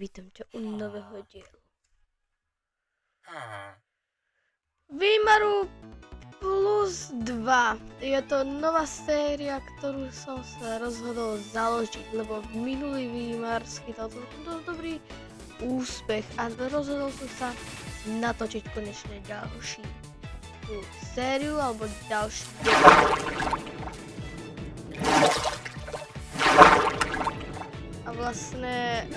Vítám ťa u nového dielu. Výmaru plus 2. Je to nová séria, ktorú som sa rozhodol založiť, lebo minulý výmar schytal to dobrý úspech a rozhodol som sa natočiť konečne ďalší sériu alebo ďalší diel. A vlastne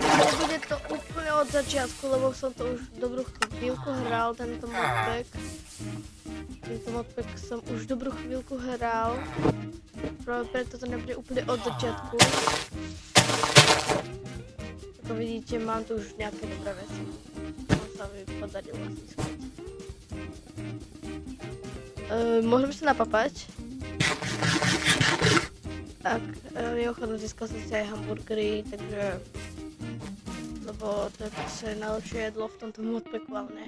nebude to úplne od začiatku, lebo som to už dobrú chvíľku hral, tento modpack. Tento modpack som už dobrú chvíľku hral. Práve preto to nebude úplne od začiatku. Ako vidíte, mám tu už nejaké dobré veci. To sa mi podarilo získať. Môžeme sa napapať. Tak, mimochodom získal som si aj hamburgery, takže... Lebo to je proste najlepšie jedlo v tomto modpacku, ale ne.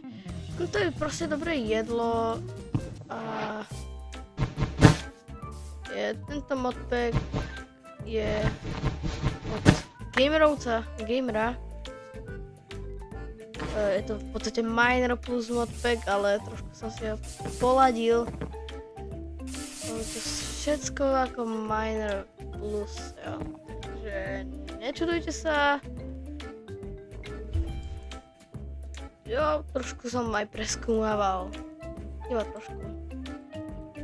No to je proste dobré jedlo a... Tento modpack je od gamera. Je to v podstate miner plus modpack, ale trošku som si ho poladil. Je to všetko ako miner plus, jo. Takže nečudujte sa. Jo, trošku som aj preskúmaval. Iba trošku.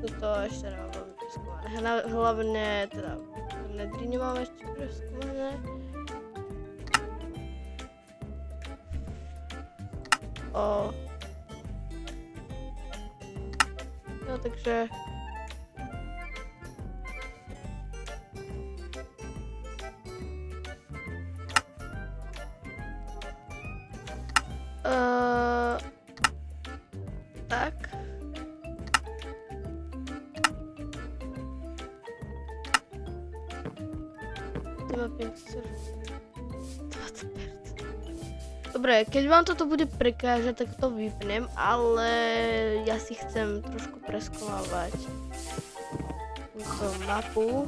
Tuto ešte nemám veľmi preskúmané. Hlavne teda nedry nemám ešte preskúmané. Jo, takže... Tak. Dobre, keď vám toto bude prekážať, tak to vypnem, ale ja si chcem trošku preskúmavať túto mapu.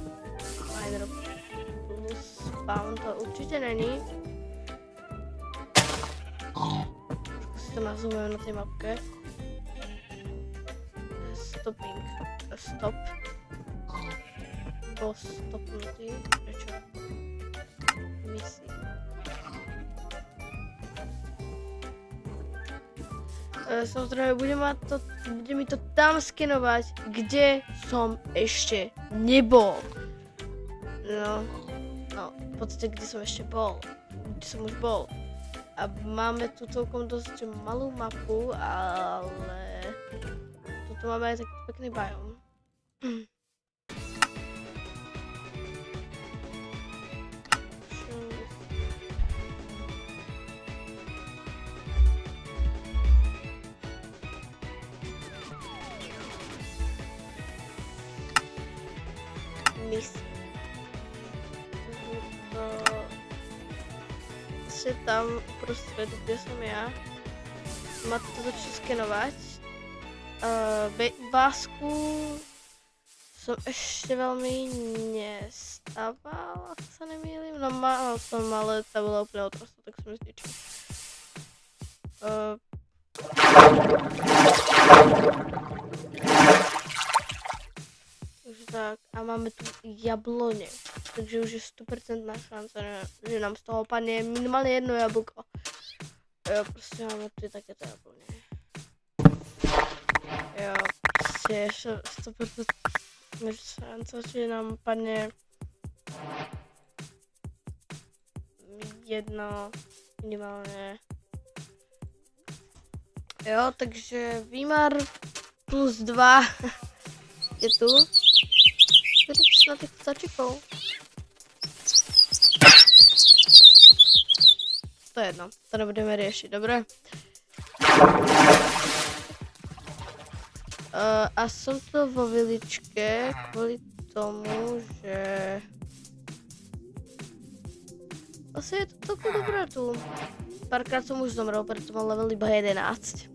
Miner plus spawn to určite není. Trošku si to nazúvam na tej mapke. Stopping. Stop. Bol stopnutý. Prečo? Misi. Samozrejme, bude mi to tam skenovať, kde som ešte nebol. No, v podstate, kde som ešte bol. Kde som už bol. A máme tu celkom dosť malú mapu, ale... Tu máme aj taký pekný biom. Ešte tam uprostred, kde som ja, ma to začne skenovať. Básku som ešte veľmi nestával, ak sa nemýlim. No mal som, ale tá bola úplne otrostá, tak som ju zničil. Takže tak, a máme tu jablone, takže už je 100% šanca, že nám z toho padne minimálne jedno jablko. Jo, proste máme tu takéto jablone. Jo, proste 100% šanca, že nám padne jedno minimálne. Jo, takže výmar plus 2 je tu. Ktorý na tých psačikov. To je jedno, to nebudeme riešiť, dobre? A som to vo viličke kvôli tomu, že... Asi je to celkom dobré tu. Párkrát som už zomrel, preto mal level iba 11.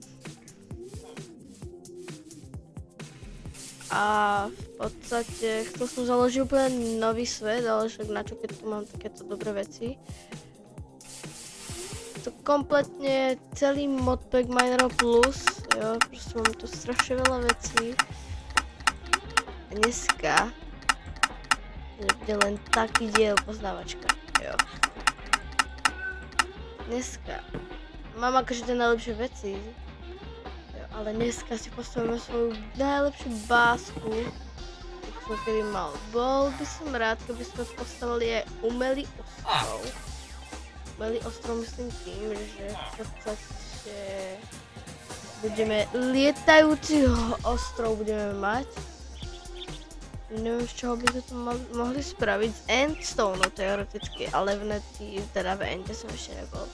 A v podstate chcel som založiť úplne nový svet, ale však na čo, keď tu mám takéto dobré veci. to kompletne celý modpack Minero Plus, jo, proste mám tu strašne veľa vecí. A dneska bude len taký diel poznávačka, jo. Dneska mám akože tie najlepšie veci, jo, ale dneska si postavíme svoju najlepšiu básku, ktorú som kedy mal. Bol by som rád, keby sme postavili aj umelý ostrov. Umelý ostrov myslím tým, že v podstate budeme lietajúci ostrov budeme mať. Neviem, z čoho by sme to mohli spraviť. Z endstone teoreticky, ale v neti, teda v ende som ešte nebol.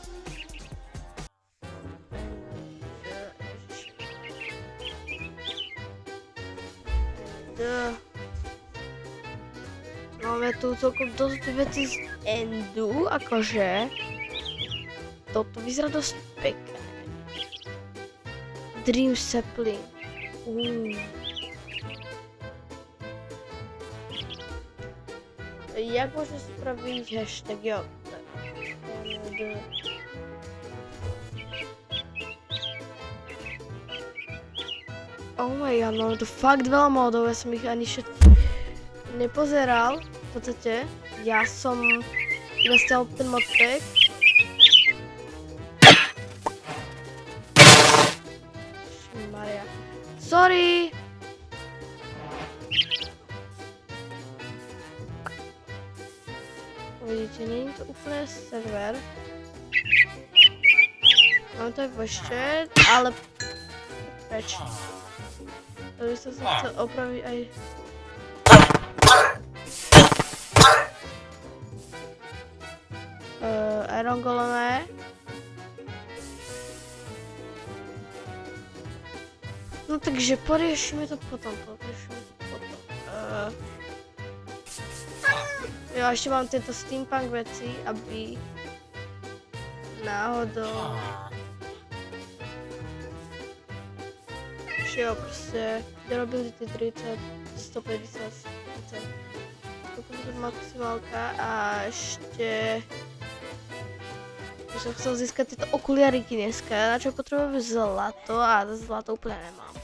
Máme tu celkom dosť veci z endu, akože. Toto vyzerá dosť pekné. Dream Sapling. Jak môžem spraviť hashtag, jo. Oh my god, no to fakt veľa módov, ja som ich ani nepozeral. V podstate, ja som iba stiahol ten modpack. Maria. Sorry! Vidíte, nie je to úplne server. Mám to aj vošte, ale preč. To by som sa chcel opraviť aj... Iron Goleme. No takže poriešime to potom, Jo, ešte mám tieto steampunk veci, aby náhodou... Jo, proste dorobili tie 30, 150, 30. Toto bude maximálka a ešte... som chcel získať tieto okuliariky dneska, na čo potrebujem zlato a zlato úplne nemám.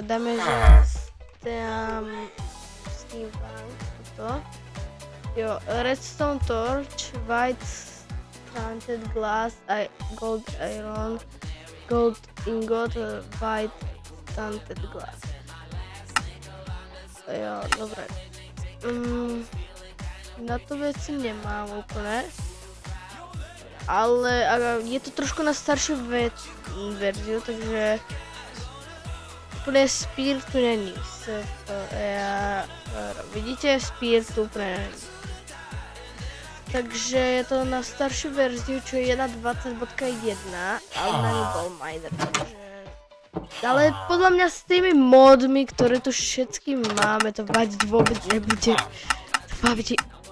Dáme, že tam steampunk, toto. Jo, redstone torch, white stunted glass, gold iron, gold ingot, white stunted glass. Jo, dobre. Na to veci nemám úplne, ale je to trošku na staršiu verziu, takže úplne spear tu není. Vidíte, spear tu úplne není. Takže je to na staršiu verziu, čo je 1.20.1, ale na ňu bol miner, takže... Ale podľa mňa s tými modmi, ktoré tu všetky máme, to vadiť vôbec nebude.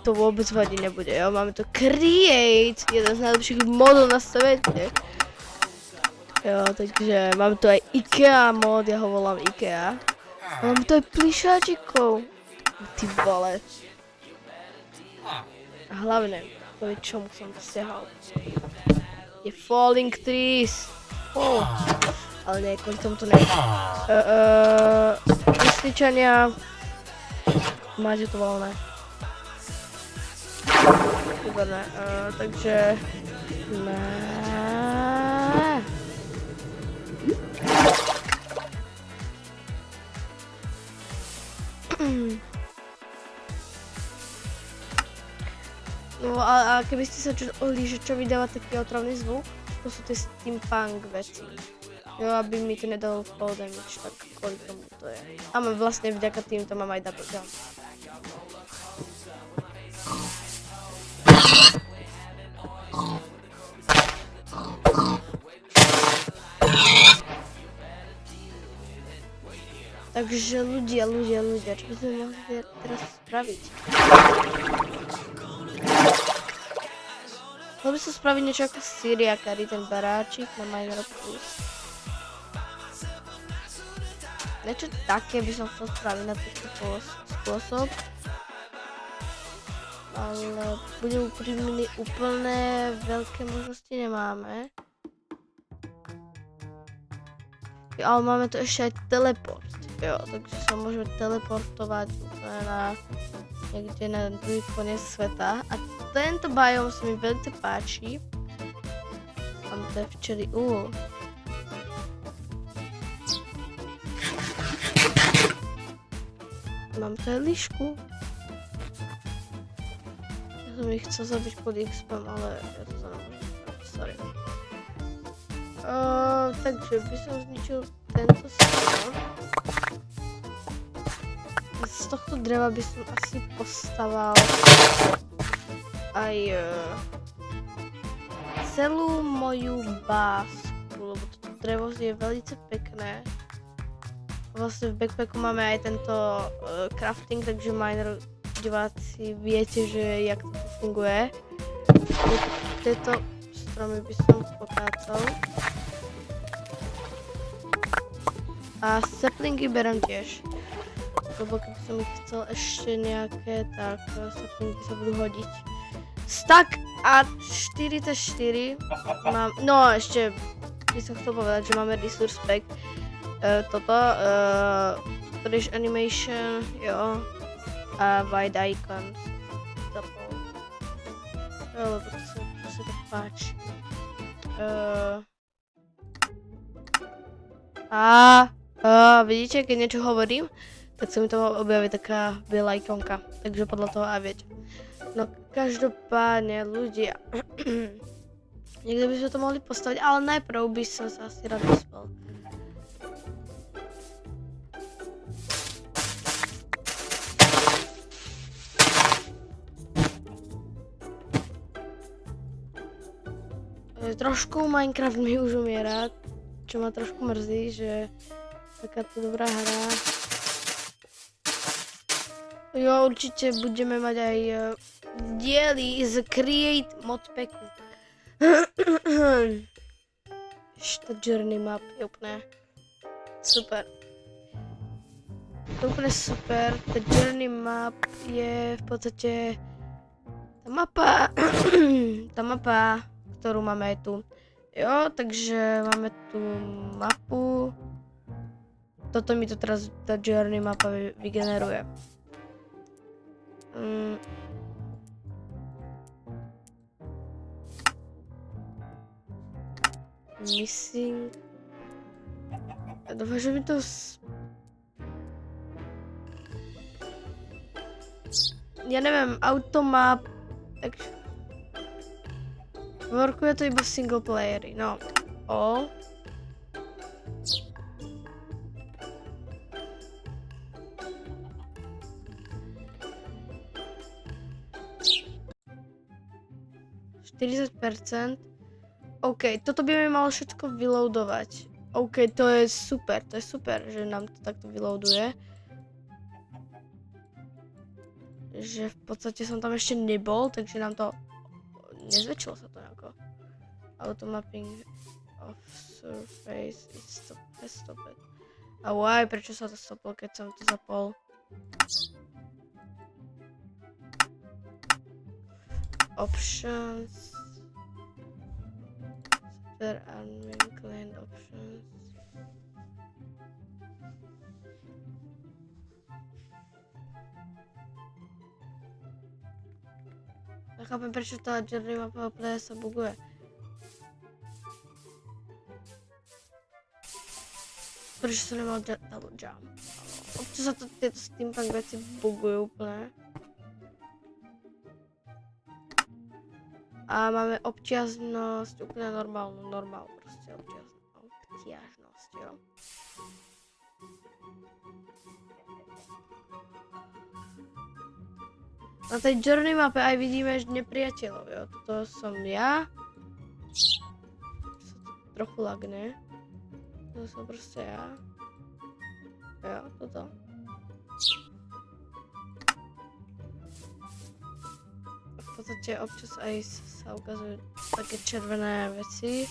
To vôbec vadiť nebude, jo. Máme tu Create, jeden z najlepších modov na svete. Jo, takže máme tu aj IKEA mod, ja ho volám IKEA. Máme tu aj plišáčikov. Ty vole. A hlavne, kvôli čomu som to stiahol. Je Falling Trees. Ale nie, kvôli tomu to nie. Vesničania. Máte to voľné. Výborné, takže... No a keby ste sa čuli, že čo vydáva taký otravný zvuk, to sú tie steampunk veci. Jo, aby mi to nedalo v pohode nič, tak kvôli tomu to je. A mám vlastne vďaka týmto mám aj double jump. Takže ľudia, čo by sme mohli teraz spraviť? Mohol by som spraviť niečo ako Syriakary, ten baráčik na Minero Plus. Niečo také by som chcel spraviť na taký spôsob. ale budem úprimný, úplné veľké možnosti nemáme. Jo, ale máme tu ešte aj teleport, jo, takže sa môžeme teleportovať úplne na niekde na druhý koniec sveta. A tento biom sa mi veľmi páči. Mám to včely úl. Mám to aj líšku. Ja som ich chcel zabiť pod XPom, ale ja to nemôžem. Sorry. Takže by som zničil tento strom. Z tohto dreva by som asi postaval aj celú moju básku, lebo toto drevo je veľmi pekné. Vlastne v backpacku máme aj tento crafting, takže miner diváci viete, že jak to funguje. Tieto stromy by som pokácal. A saplingy berem tiež. Lebo keby som ich chcel ešte nejaké, tak saplingy sa budú hodiť. Stack a 44 mám, no ešte by som chcel povedať, že máme resource pack. Toto, Flash animation, jo, a wide icons, zapol. Jo, lebo to sa to páči. Vidíte, keď niečo hovorím, tak sa mi to objaví taká biela ikonka, takže podľa toho aj viete. No každopádne ľudia, niekde by sme to mohli postaviť, ale najprv by som sa asi rád dospel. Trošku Minecraft mi už umiera, čo ma trošku mrzí, že takáto dobrá hra. Jo, určite budeme mať aj diely z Create modpacku. Ešte journey map je úplne super. To je úplne super, tá journey map je v podstate tá mapa, ktorú máme aj tu. Jo, takže máme tu mapu. Toto mi to teraz tá journey mapa vygeneruje. Missing. Ja dúfam, že mi to ja neviem, automap. Workuje to iba v single playery, no. All. %. OK, toto by mi malo všetko vyloadovať. OK, to je super, že nám to takto vyloaduje. Že v podstate som tam ešte nebol, takže nám to nezväčšilo sa to nejako. Automapping of surface is stopped. A why? Prečo sa to stoplo, keď som to zapol? Options. Set admin client options. Nechápem, prečo tá journey mapa úplne sa buguje. Prečo som nemal double jump? Občas sa to tieto steampunk veci bugujú úplne. A máme obťažnosť úplne normálnu, proste obťažnosť, jo. Na tej journey mape aj vidíme nepriateľov, jo. Toto som ja. Sa to trochu lagne. To som proste ja. Jo, toto. V podstate občas aj sa ukazujú také červené veci.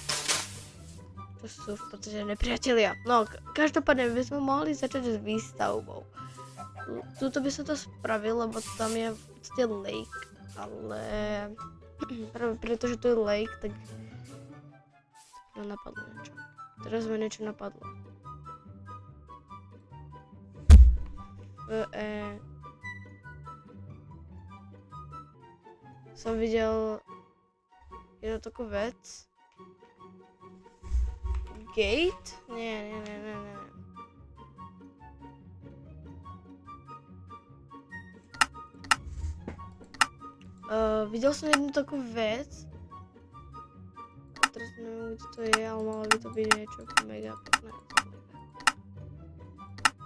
To sú v podstate nepriatelia. No, každopádne by sme mohli začať s výstavbou. Tuto by som to spravil, lebo tam je v podstate lake. ale práve preto, že to je lake, tak no napadlo niečo. Teraz ma niečo napadlo. Som videl jednu takú vec. Gate? Nie. Videl som jednu takú vec. Teraz neviem, kde to je, ale malo by to byť niečo mega pekné.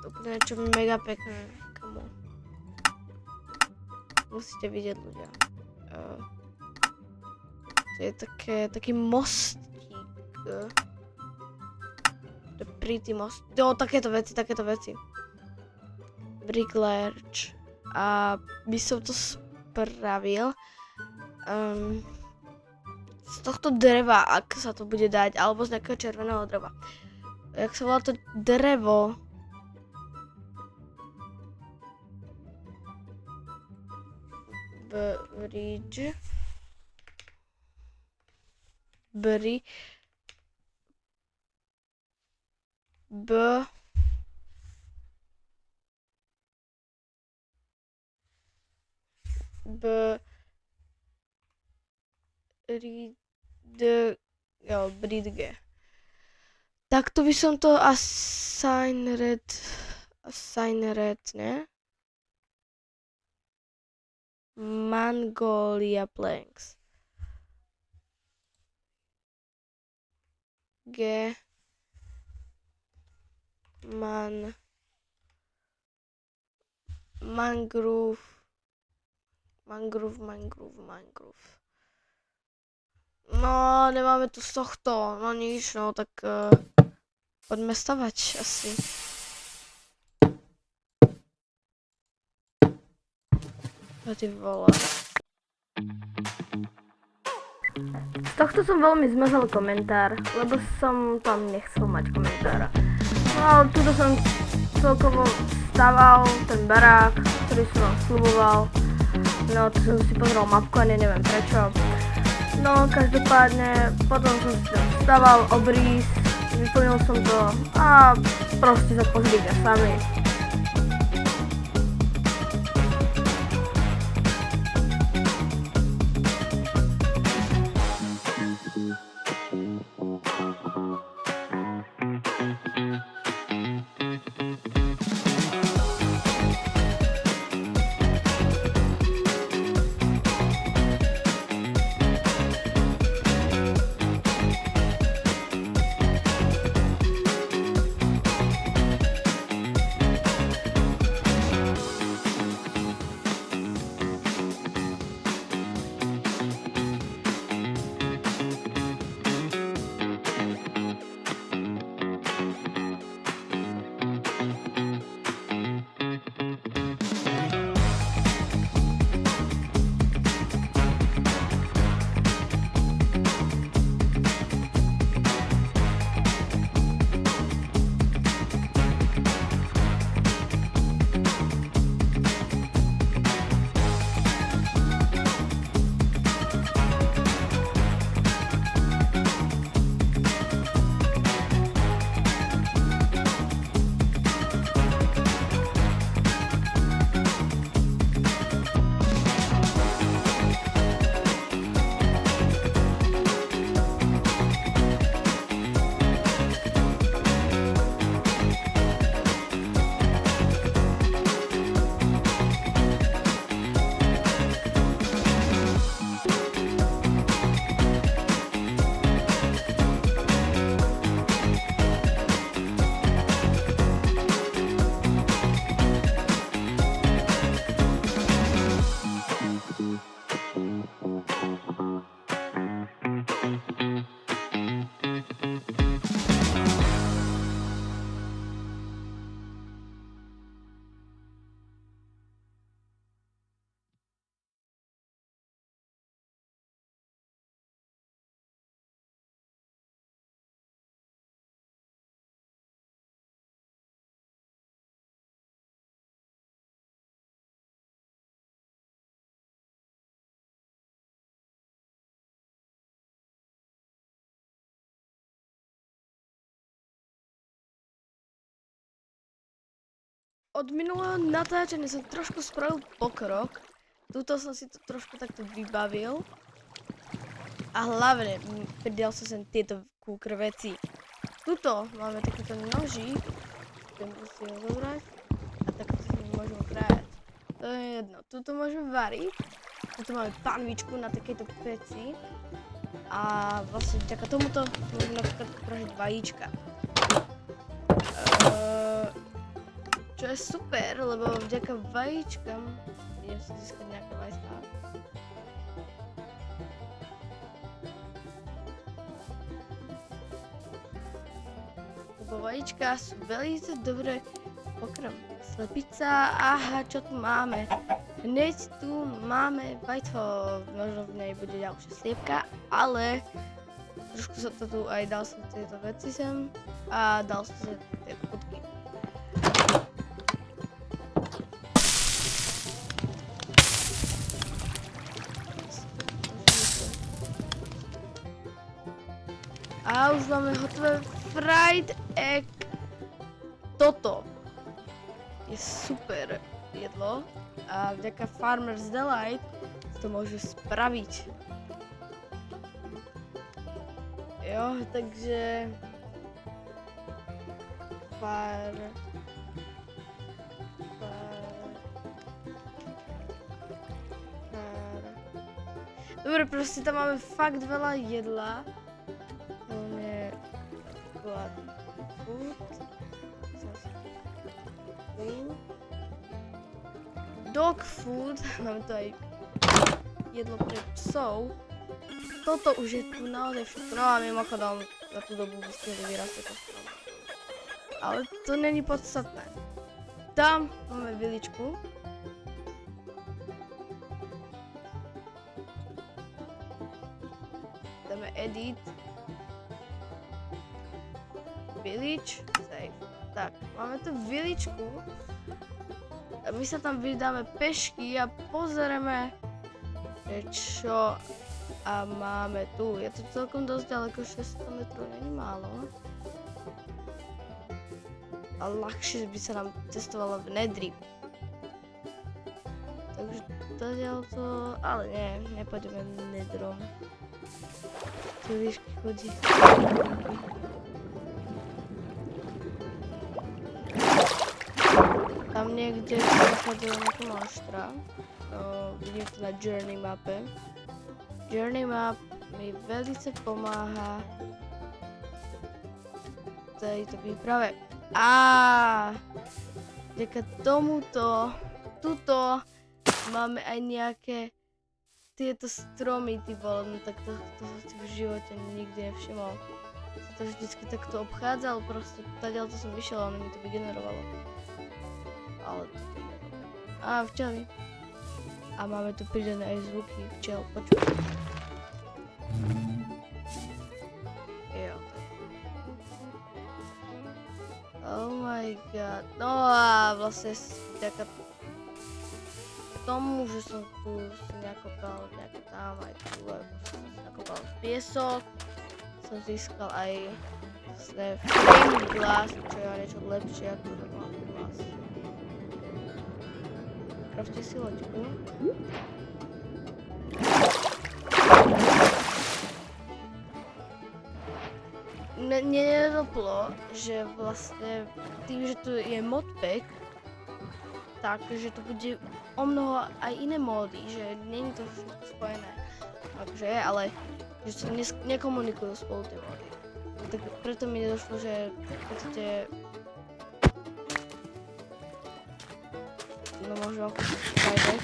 To bude niečo mega pekné, kamo. Musíte vidieť, ľudia. To je taký mostík. To je pretty most. Jo, takéto veci. Brick Ledge. A by som to spravil z tohto dreva, ak sa to bude dať, alebo z nejakého červeného dreva. Jak sa volá to drevo? Bridge. Bridge. Takto by som to assign red, ne? Mongolia planks. Mangrove. No, nemáme tu z tohto, no nič, no tak poďme stavať asi. Ty vole. Z tohto som veľmi zmazal komentár, lebo som tam nechcel mať komentára. No ale tuto som celkovo staval ten barák, ktorý som vám sľuboval. No tu som si pozrel mapku a neviem prečo. No každopádne potom som si tam staval obrís, vyplnil som to a proste sa pozrite sami. od minulého natáčania som trošku spravil pokrok. Tuto som si to trošku takto vybavil. A hlavne pridal som sem tieto kúkr veci. Tuto máme takýto nožík. Ten musím ho zobrať. A takto si môžeme krájať. To je jedno. Tuto môžeme variť. Tuto máme panvičku na takéto veci. A vlastne vďaka tomuto môžeme napríklad pražiť vajíčka. Čo je super, lebo vďaka vajíčkam idem si získať nejaké vajíčka. Lebo vajíčka sú veľmi dobré pokrm. Slepica, aha, čo tu máme? Hneď tu máme vajco, možno v nej bude ďalšia sliepka, ale trošku som to tu aj dal som tieto veci sem a dal som si tieto kutky. A už máme hotové fried egg. Toto je super jedlo a vďaka Farmer's Delight to môžu spraviť. Jo, takže Dobre, proste tam máme fakt veľa jedla. Food. Dog food, máme tu aj jedlo pre psov. Toto už je tu naozaj všetko. No a mimochodom, za tú dobu by ste vyrastli to strom. Ale to není podstatné. Tam máme viličku. Dáme edit. Village, save. Tak, máme tu viličku. My sa tam vydáme pešky a pozrieme, čo a máme tu. Je to celkom dosť ďaleko, 600 metrov, není málo. A ľahšie by sa nám cestovalo v Nedri. Takže to, ale nie, nepôjdeme Nedrom. Tu výšky chodí. Tam niekde nachádzajú nejaká monštra. Vidím to na Journey mape. Journey map mi velice pomáha v tejto výprave. Vďaka tomuto, tuto máme aj nejaké tieto stromy, ty vole, no tak to som si v živote nikdy nevšimol. Som to vždycky takto obchádzal, proste tadiaľ to som vyšiel a ono mi to vygenerovalo. Ale to nerobím. Včely. A máme tu pridané aj zvuky včel, počuj. Jo. Oh my god. No a vlastne vďaka tomu, že som tu si nakopal nejaké tam aj tu, som si nakopal piesok, som získal aj vlastne frame glass, čo je niečo lepšie ako normálny glass. Krafte si loďku. Mne nedoplo, že vlastne tým, že tu je modpack, tak, že to bude o mnoho aj iné módy, že nie je to všetko spojené. Takže je, ale že sa nekomunikujú spolu tie módy. Tak preto mi nedošlo, že v podstate no možno chvíľu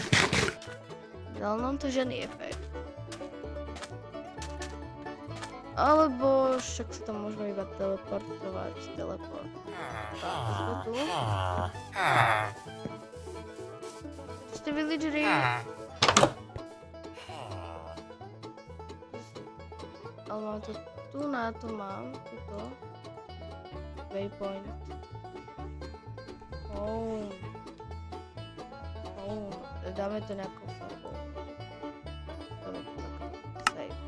dal nám to žiadny efekt. Alebo však sa tam môžeme iba teleportovať, teleport. Tak, sme tu. Ste villageri? Ale mám to tu, na to mám, tuto. Waypoint. Home. Dáme to nejakou farbou. Save.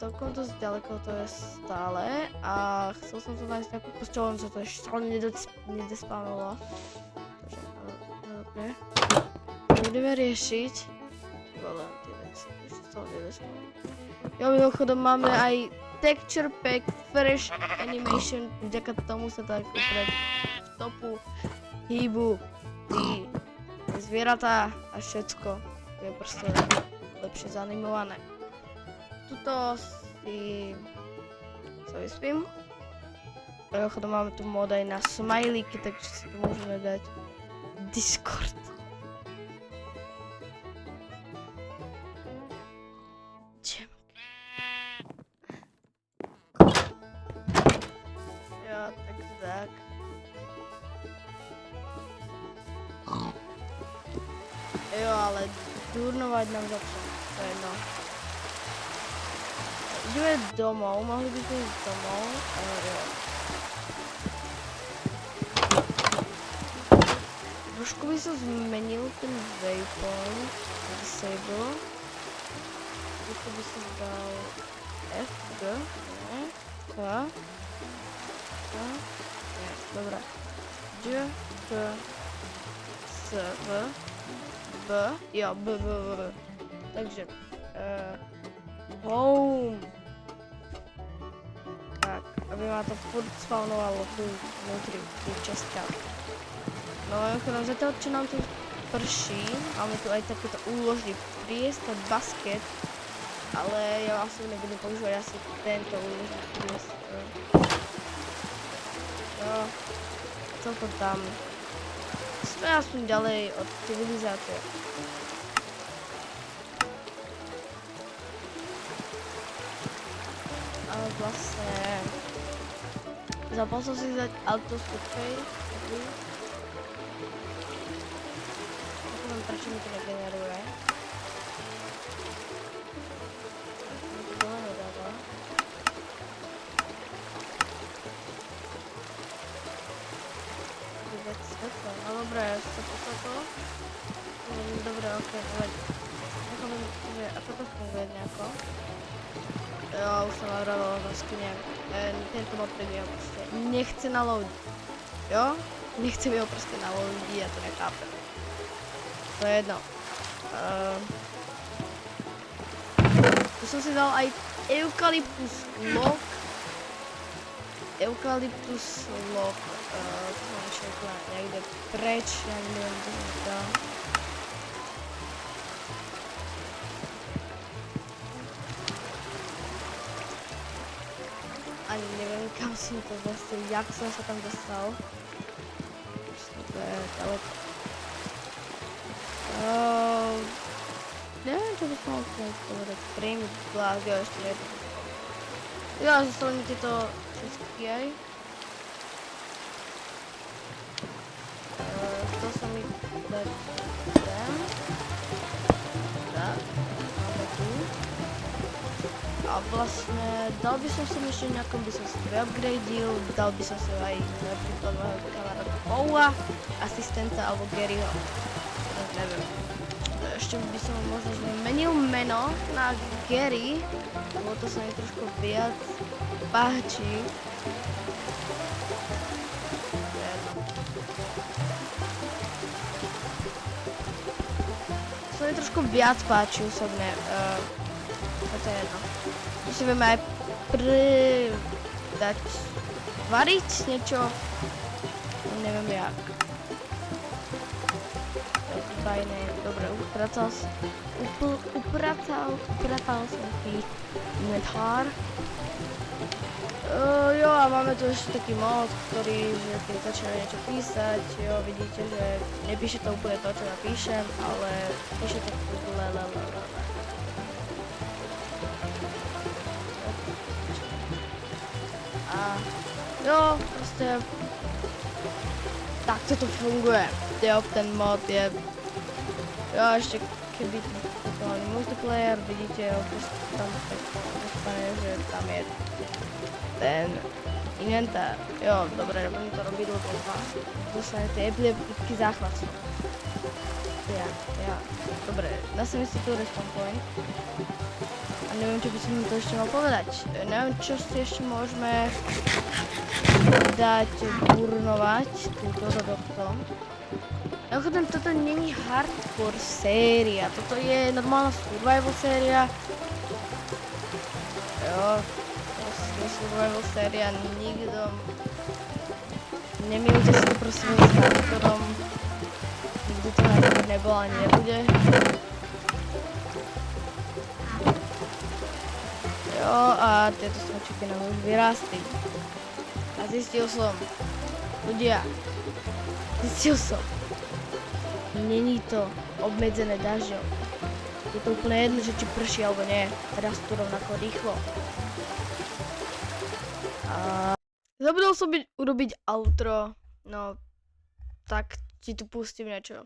celkom dosť ďaleko to je stále a chcel som to nájsť nejakú postel, len sa to ešte stále nedespávalo. Takže áno, dobre. Budeme riešiť. Len tie veci, ešte stále nedespávalo. Jo, mimochodom máme aj texture pack, fresh animation, vďaka tomu sa tak úplne v topu hýbu tí zvieratá a všetko. Je proste lepšie zanimované. Tuto si sa vyspím. Mimochodom máme tu mod aj na smajlíky, takže si tu môžeme dať Discord. Jo, takže tak. Jo, ale turnovať nám začne, to je jedno. Ideme domov, mohli by sme ísť domov, jo. Trošku by som zmenil ten waypoint, disable. Tuto by som dal F, G, ne, K, nie, dobré. G, K, S, V, B, jo, B. Takže, home. Tak, aby ma to furt spawnovalo tu vnútri, tu česká. No, mimochodom, zatiaľ, čo nám tu prší, máme tu aj takýto úložný priestor, basket, ale ja osobne budem používať asi tento úložný priestor. Jo, celkom tam. Sme aspoň ďalej od civilizácie. Ale vlastne... Zapal som si dať auto stopej. Neviem, prečo mi to negeneruje. Mi to dole nedáva. Svetlo, no dobré, svetlo. Dobre, ok, poď. Ako to funguje nejako? Jo, už som navravila otázky, neviem. Tento mod mi ho proste nechce naloadiť. Jo? Nechce mi ho proste naloadiť, ja to nechápem. To je jedno. Tu som si dal aj Eukalyptus log. Eukalyptus log. To mám všetko niekde preč, ja neviem, čo som dal. Ani neviem, kam som to dostal, jak som sa tam dostal. To je ďaleko. Neviem, čo by som mal povedať. Frame glass, jo, ešte nie. Jo, zostali tieto všetky aj. Chcel som ich dať sem. Tak, máme tu. A vlastne dal by som sem ešte nejakom, by som si upgradil, dal by som si aj napríklad môjho kamaráta Paula, asistenta alebo Garyho. Neviem. Ešte by som možno zmenil meno na Gary, lebo to sa mi trošku viac páči. To sa mi trošku viac páči osobne. To je jedno. Tu si vieme aj dať variť niečo. Neviem jak. To je tajné. Dobre, upratal som inventár. Jo, a máme tu ešte taký mod, ktorý, že keď začneme niečo písať, jo, vidíte, že nepíše to úplne to, čo napíšem, ale píše to A jo, proste takto to funguje. Jo, ten mod je, jo, ešte keby to mal multiplayer, vidíte, jo, proste tam tak dostane, že tam je ten inventár. Jo, dobre, nebudem to robiť, lebo dostane tie epileptický záchvat. Ja. Dobre, dá sa mi si tu respawn point. A neviem, čo by som mi to ešte mal povedať. Neviem, čo si ešte môžeme dať burnovať túto do tohto. Mimochodem, toto není hardcore séria, toto je normálna survival séria. Jo, proste survival séria, nikto... Nemýlite si to prosím s hardcorom. Nikdy to hardcore nebol ani nebude. Jo, a tieto smočiky nám už vyrástli. A zistil som, ľudia, není to obmedzené dažďom. Je to úplne jedno, že či prší alebo nie, rastú rovnako rýchlo. A zabudol som urobiť outro, no tak ti tu pustím niečo.